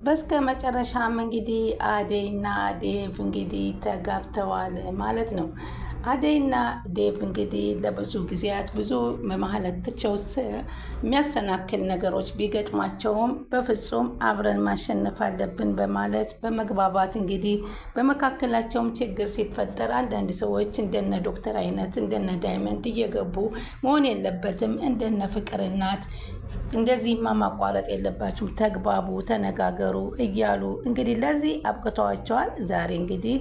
በስከ መጨረሻም እንግዲህ አደይና ዴቭ እንግዲህ ተጋብተዋል ማለት ነው። አደይና ዴቭ እንግዲህ ለብዙ ጊዜያት ብዙ መሀላቸው የሚያሰናክል ነገሮች ቢገጥሟቸውም በፍጹም አብረን ማሸነፍ አለብን በማለት በመግባባት እንግዲህ በመካከላቸውም ችግር ሲፈጠር አንዳንድ ሰዎች እንደነ ዶክተር አይነት እንደነ ዳይመንድ እየገቡ መሆን የለበትም እንደነ ፍቅር እናት እንደዚህማ ማቋረጥ የለባችሁም፣ ተግባቡ፣ ተነጋገሩ እያሉ እንግዲህ ለዚህ አብቅተዋቸዋል። ዛሬ እንግዲህ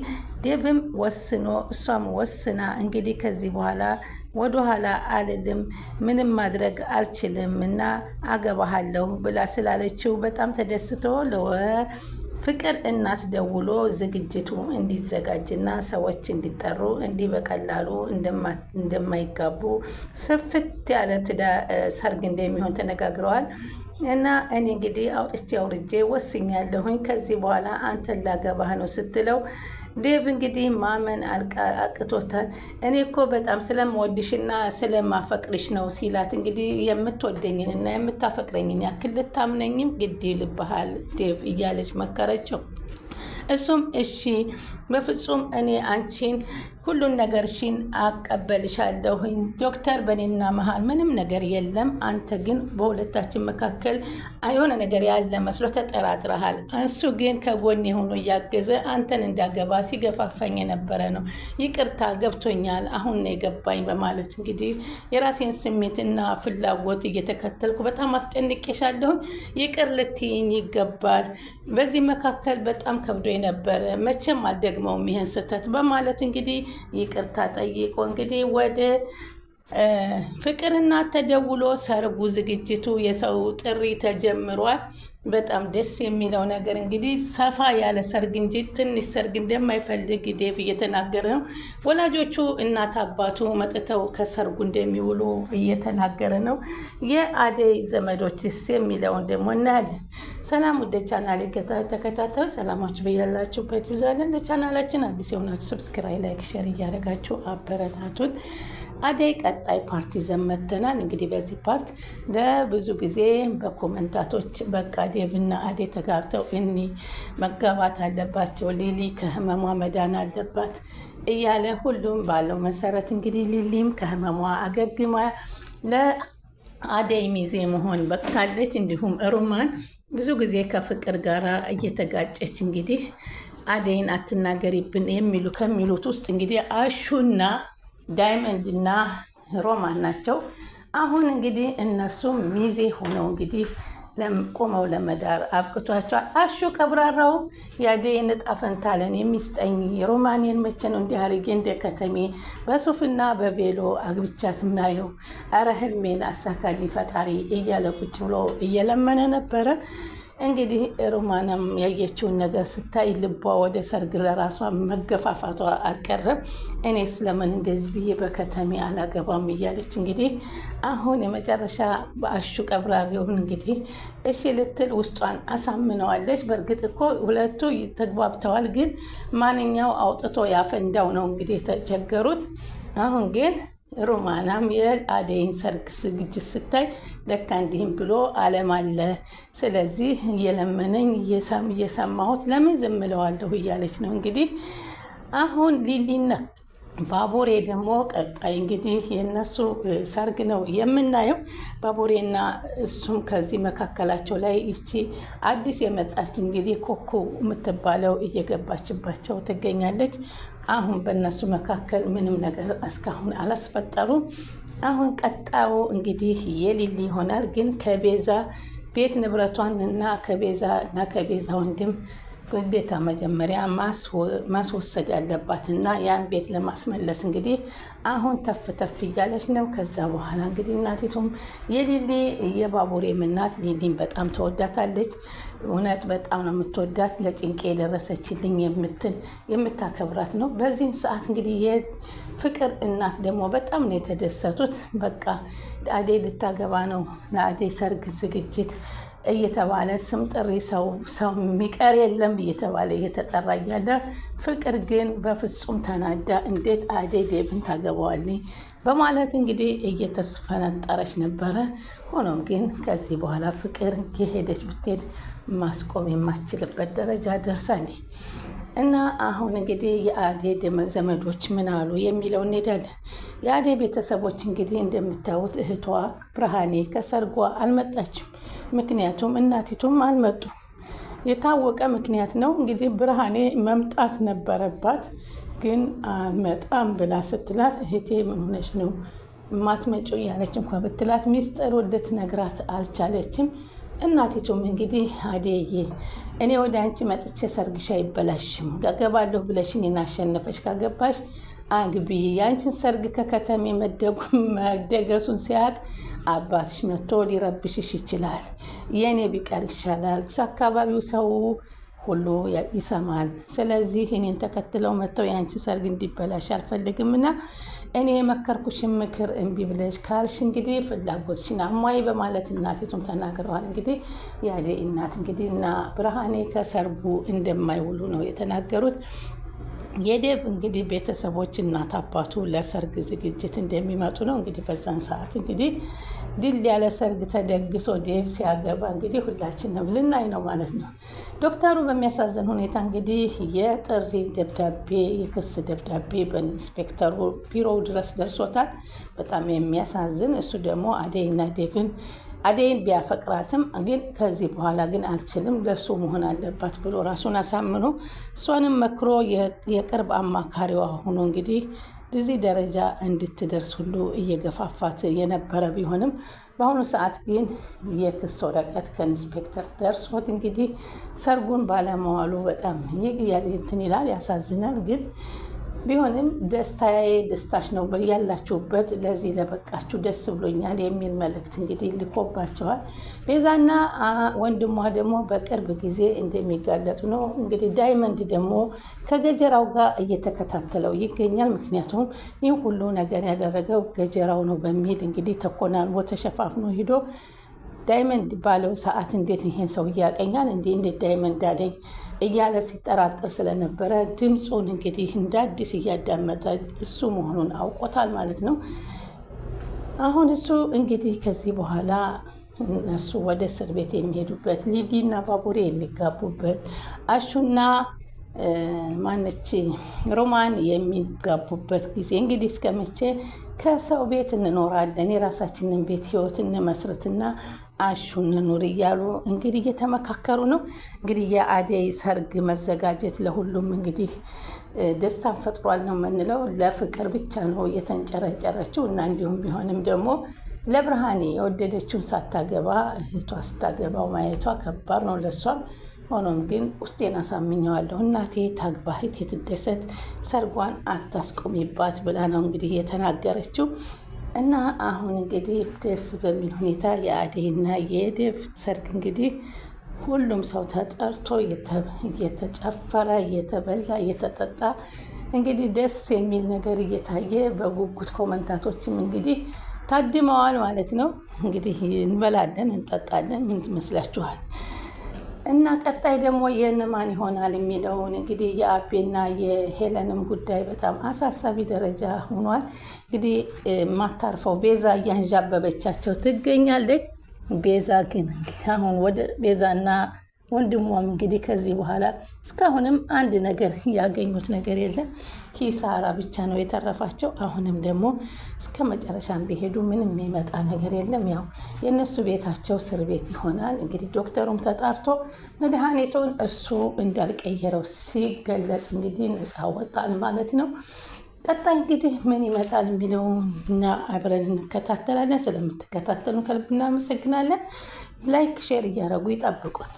ዴቭም ወስኖ እሷም ወስና እንግዲህ ከዚህ በኋላ ወደኋላ አልልም፣ ምንም ማድረግ አልችልም እና አገባሃለሁ ብላ ስላለችው በጣም ተደስቶ ፍቅር እናት ደውሎ ዝግጅቱ እንዲዘጋጅና ሰዎች እንዲጠሩ እንዲህ በቀላሉ እንደማይጋቡ ስፍት ያለ ሰርግ እንደሚሆን ተነጋግረዋል። እና እኔ እንግዲህ አውጥቼ አውርጄ ወስኛለሁኝ ከዚህ በኋላ አንተን ላገባህ ነው ስትለው ዴቭ እንግዲህ ማመን አቅቶታል። እኔ እኮ በጣም ስለምወድሽና ስለማፈቅርሽ ነው ሲላት እንግዲህ የምትወደኝን እና የምታፈቅረኝን ያክል ልታምነኝም ግድ ይልብሃል ዴቭ እያለች መከረችው። እሱም እሺ በፍጹም እኔ አንቺን ሁሉን ነገርሽን አቀበልሻለሁኝ። ዶክተር በእኔና መሀል ምንም ነገር የለም። አንተ ግን በሁለታችን መካከል የሆነ ነገር ያለ መስሎ ተጠራጥረሃል። እሱ ግን ከጎኔ ሆኖ እያገዘ አንተን እንዳገባ ሲገፋፋኝ የነበረ ነው። ይቅርታ ገብቶኛል፣ አሁን ነው የገባኝ በማለት እንግዲህ የራሴን ስሜትና ፍላጎት እየተከተልኩ በጣም አስጨንቄሻለሁኝ። ይቅር ልትይኝ ይገባል። በዚህ መካከል በጣም ከብዶ ነበረ። መቼም አልደግመውም ይህን ስህተት በማለት እንግዲህ ይቅርታ ጠይቆ እንግዲህ ወደ ፍቅርና ተደውሎ ሰርጉ ዝግጅቱ የሰው ጥሪ ተጀምሯል። በጣም ደስ የሚለው ነገር እንግዲህ ሰፋ ያለ ሰርግ እንጂ ትንሽ ሰርግ እንደማይፈልግ ዴቭ እየተናገረ ነው። ወላጆቹ እናት አባቱ መጥተው ከሰርጉ እንደሚውሉ እየተናገረ ነው። የአደይ ዘመዶችስ የሚለውን ደግሞ እናያለን። ሰላም ወደ ቻናል ተከታታዩ ሰላማችሁ በያላችሁበት ይብዛልን። ለቻናላችን አዲስ የሆናችሁ ሰብስክራይብ፣ ላይክ፣ ሼር እያደረጋችሁ አበረታቱን። አደይ ቀጣይ ፓርቲ ዘመተናል። እንግዲህ በዚህ ፓርት ለብዙ ጊዜ በኮመንታቶች በቃ ዴቭና አደይ ተጋብተው እኒ መጋባት አለባቸው፣ ሊሊ ከህመሟ መዳን አለባት እያለ ሁሉም ባለው መሰረት እንግዲህ ሊሊም ከህመሟ አገግማ ለአደይ ሚዜ መሆን በቅታለች። እንዲሁም ሩማን ብዙ ጊዜ ከፍቅር ጋር እየተጋጨች እንግዲህ አደይን አትናገሪብን ከሚሉት ውስጥ እንግዲህ አሹና ዳይመንድ እና ሮማን ናቸው። አሁን እንግዲህ እነሱም ሚዜ ሆነው እንግዲህ ቆመው ለመዳር አብቅቷቸዋል። አሹ ቀብራራው የአደይን ዕጣ ፈንታ ለኔ የሚስጠኝ ሮማኔን መቼ ነው እንዲህ አድርጌ እንደ ከተሜ በሱፍና በቬሎ አግብቻት ማየው፣ አረ ህልሜን አሳካልኝ ፈጣሪ እያለ ቁጭ ብሎ እየለመነ ነበረ። እንግዲህ ሮማናም ያየችውን ነገር ስታይ ልቧ ወደ ሰርግ ለራሷ መገፋፋቷ አልቀረም። እኔ ስለምን እንደዚህ ብዬ በከተሜ አላገባም እያለች እንግዲህ አሁን የመጨረሻ በአሹ ቀብራሪውን እንግዲህ እሺ ልትል ውስጧን አሳምነዋለች። በእርግጥ እኮ ሁለቱ ተግባብተዋል፣ ግን ማንኛው አውጥቶ ያፈንዳው ነው እንግዲህ የተቸገሩት። አሁን ግን ሮማናም የአደይን ሰርግ ዝግጅት ስታይ ለካ እንዲህም ብሎ አለም አለ፣ ስለዚህ እየለመነኝ እየሰማሁት ለምን ዝም እለዋለሁ እያለች ነው እንግዲህ። አሁን ሊሊና ባቡሬ ደግሞ ቀጣይ እንግዲህ የነሱ ሰርግ ነው የምናየው። ባቡሬና እሱም ከዚህ መካከላቸው ላይ ይቺ አዲስ የመጣች እንግዲህ ኮኮ የምትባለው እየገባችባቸው ትገኛለች። አሁን በእነሱ መካከል ምንም ነገር እስካሁን አላስፈጠሩም። አሁን ቀጣዩ እንግዲህ የሊሊ ይሆናል። ግን ከቤዛ ቤት ንብረቷን እና ከቤዛ ወንድም ግዴታ መጀመሪያ ማስወሰድ ያለባት እና ያን ቤት ለማስመለስ እንግዲህ አሁን ተፍ እያለች ነው። ከዛ በኋላ እንግዲህ እናቲቱም የሊሊ የባቡሬም እናት ሊሊን በጣም ተወዳታለች። እውነት በጣም ነው የምትወዳት፣ ለጭንቄ የደረሰችልኝ የምታከብራት ነው። በዚህን ሰዓት እንግዲህ የፍቅር እናት ደግሞ በጣም ነው የተደሰቱት። በቃ አደይ ልታገባ ነው፣ ለአደይ ሰርግ ዝግጅት እየተባለ ስም ጥሪ ሰው የሚቀር የለም እየተባለ እየተጠራ እያለ ፍቅር ግን በፍጹም ተናዳ እንዴት አደይ ዴቭን ታገባዋለች በማለት እንግዲህ እየተስፈነጠረች ነበረ። ሆኖም ግን ከዚህ በኋላ ፍቅር የሄደች ብትሄድ ማስቆም የማትችልበት ደረጃ ደርሳለች። እና አሁን እንግዲህ የአደይ ዘመዶች ምን አሉ የሚለው እንሄዳለን። የአደይ ቤተሰቦች እንግዲህ እንደምታዩት እህቷ ብርሃኔ ከሰርጓ አልመጣችም። ምክንያቱም እናቲቱም አልመጡ። የታወቀ ምክንያት ነው እንግዲህ ብርሃኔ መምጣት ነበረባት፣ ግን አልመጣም ብላ ስትላት እህቴ ምን ሆነች ነው ማትመጪው ያለች እንኳ ብትላት ሚስጥር ልትነግራት አልቻለችም። እናቲቱም እንግዲህ አደይ እኔ ወደ አንቺ መጥቼ ሰርግሽ አይበላሽም፣ ገባለሁ ብለሽ እኔን አሸነፈሽ፣ ካገባሽ አግቢ፣ የአንቺን ሰርግ ከከተሜ መደገሱን ሲያቅ አባትሽ መጥቶ ሊረብሽሽ ይችላል፣ የእኔ ቢቀር ይሻላል፣ አካባቢው ሰው ሁሉ ይሰማል። ስለዚህ እኔን ተከትለው መጥተው የአንቺ ሰርግ እንዲበላሽ አልፈልግምና እኔ የመከርኩሽን ምክር እምቢ ብለሽ ካልሽ እንግዲህ ፍላጎትሽን አሟይ በማለት እናቲቱም ተናግረዋል። እንግዲህ የአደይ እናት እንግዲህ እና ብርሃኔ ከሰርጉ እንደማይውሉ ነው የተናገሩት። የዴቭ እንግዲህ ቤተሰቦች እናት አባቱ ለሰርግ ዝግጅት እንደሚመጡ ነው። እንግዲህ በዛን ሰዓት እንግዲህ ድል ያለ ሰርግ ተደግሶ ዴቭ ሲያገባ እንግዲህ ሁላችንም ልናይ ነው ማለት ነው። ዶክተሩ በሚያሳዝን ሁኔታ እንግዲህ የጥሪ ደብዳቤ የክስ ደብዳቤ በኢንስፔክተሩ ቢሮው ድረስ ደርሶታል። በጣም የሚያሳዝን እሱ ደግሞ አደይና ዴቭን አደይን ቢያፈቅራትም ግን ከዚህ በኋላ ግን አልችልም ለሱ መሆን አለባት ብሎ ራሱን አሳምኖ እሷንም መክሮ የቅርብ አማካሪዋ ሆኖ እንግዲህ እዚህ ደረጃ እንድትደርስ ሁሉ እየገፋፋት የነበረ ቢሆንም በአሁኑ ሰዓት ግን የክስ ወረቀት ከኢንስፔክተር ደርሶት እንግዲህ ሰርጉን ባለመዋሉ በጣም እንትን ይላል፣ ያሳዝናል። ግን ቢሆንም ደስታዬ ደስታሽ ነው ያላችሁበት ለዚህ ለበቃችሁ ደስ ብሎኛል የሚል መልእክት እንግዲህ ልኮባቸዋል። ቤዛና ወንድሟ ደግሞ በቅርብ ጊዜ እንደሚጋለጡ ነው። እንግዲህ ዳይመንድ ደግሞ ከገጀራው ጋር እየተከታተለው ይገኛል። ምክንያቱም ይህ ሁሉ ነገር ያደረገው ገጀራው ነው በሚል እንግዲህ ተኮናንቦ ተሸፋፍኖ ሂዶ ዳይመንድ ባለው ሰዓት እንዴት ይሄን ሰው ያቀኛል እንዴት ዳይመንድ አለኝ እያለ ሲጠራጠር ስለነበረ ድምፁን እንግዲህ እንደ አዲስ እያዳመጠ እሱ መሆኑን አውቆታል ማለት ነው። አሁን እሱ እንግዲህ ከዚህ በኋላ እነሱ ወደ እስር ቤት የሚሄዱበት ሊሊና ባቡሬ የሚጋቡበት አሹና ማነች ሮማን የሚጋቡበት ጊዜ እንግዲህ እስከመቼ ከሰው ቤት እንኖራለን የራሳችንን ቤት ህይወት እንመስርትና አሹን ኑር እያሉ እንግዲህ እየተመካከሩ ነው። እንግዲህ የአደይ ሰርግ መዘጋጀት ለሁሉም እንግዲህ ደስታን ፈጥሯል ነው የምንለው። ለፍቅር ብቻ ነው እየተንጨረጨረችው እና እንዲሁም ቢሆንም ደግሞ ለብርሃኔ የወደደችውን ሳታገባ እህቷ ስታገባው ማየቷ ከባድ ነው ለሷም። ሆኖም ግን ውስጤን አሳምኘዋለሁ እናቴ ታግባ እህቴ ትደሰት ሰርጓን አታስቆሚባት ብላ ነው እንግዲህ የተናገረችው። እና አሁን እንግዲህ ደስ በሚል ሁኔታ የአደይና የዴቭ ሰርግ እንግዲህ ሁሉም ሰው ተጠርቶ እየተጨፈረ እየተበላ እየተጠጣ እንግዲህ ደስ የሚል ነገር እየታየ በጉጉት ኮመንታቶችም እንግዲህ ታድመዋል ማለት ነው። እንግዲህ እንበላለን እንጠጣለን። ምን ትመስላችኋል? እና ቀጣይ ደግሞ የእነማን ይሆናል የሚለውን እንግዲህ የአቤና የሄለንም ጉዳይ በጣም አሳሳቢ ደረጃ ሆኗል። እንግዲህ ማታርፈው ቤዛ እያንዣበበቻቸው ትገኛለች። ቤዛ ግን አሁን ወደ ቤዛና ወንድሟም እንግዲህ ከዚህ በኋላ እስካሁንም አንድ ነገር ያገኙት ነገር የለም፣ ኪሳራ ብቻ ነው የተረፋቸው። አሁንም ደግሞ እስከ መጨረሻም ቢሄዱ ምንም የሚመጣ ነገር የለም። ያው የእነሱ ቤታቸው እስር ቤት ይሆናል። እንግዲህ ዶክተሩም ተጣርቶ መድኃኒቱን እሱ እንዳልቀየረው ሲገለጽ እንግዲህ ነፃ ወጣል ማለት ነው። ቀጣይ እንግዲህ ምን ይመጣል የሚለውን እና አብረን እንከታተላለን። ስለምትከታተሉን ከልብ እናመሰግናለን። ላይክ ሼር እያደረጉ ይጠብቁን።